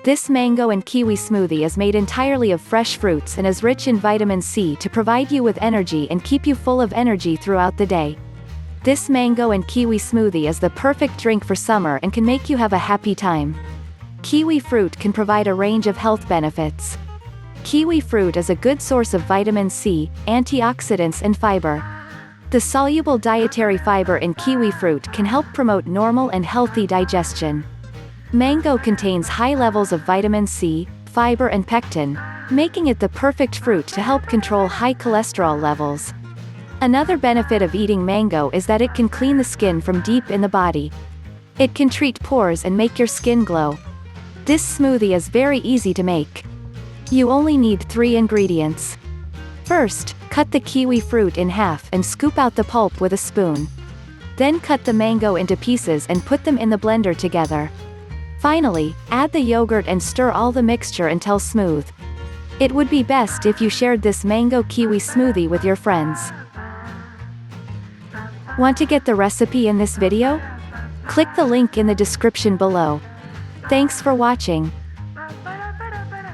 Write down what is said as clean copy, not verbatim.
This mango and kiwi smoothie is made entirely of fresh fruits and is rich in vitamin C to provide you with energy and keep you full of energy throughout the day. This mango and kiwi smoothie is the perfect drink for summer and can make you have a happy time. Kiwi fruit can provide a range of health benefits. Kiwi fruit is a good source of vitamin C, antioxidants and fiber. The soluble dietary fiber in kiwi fruit can help promote normal and healthy digestion. Mango contains high levels of vitamin C, fiber and pectin, making it the perfect fruit to help control high cholesterol levels. Another benefit of eating mango is that it can clean the skin from deep in the body. It can treat pores and make your skin glow. This smoothie is very easy to make. You only need 3 ingredients. First, cut the kiwi fruit in half and scoop out the pulp with a spoon. Then cut the mango into pieces and put them in the blender together. Finally, add the yogurt and stir all the mixture until smooth. It would be best if you shared this mango kiwi smoothie with your friends. Want to get the recipe in this video? Click the link in the description below. Thanks for watching.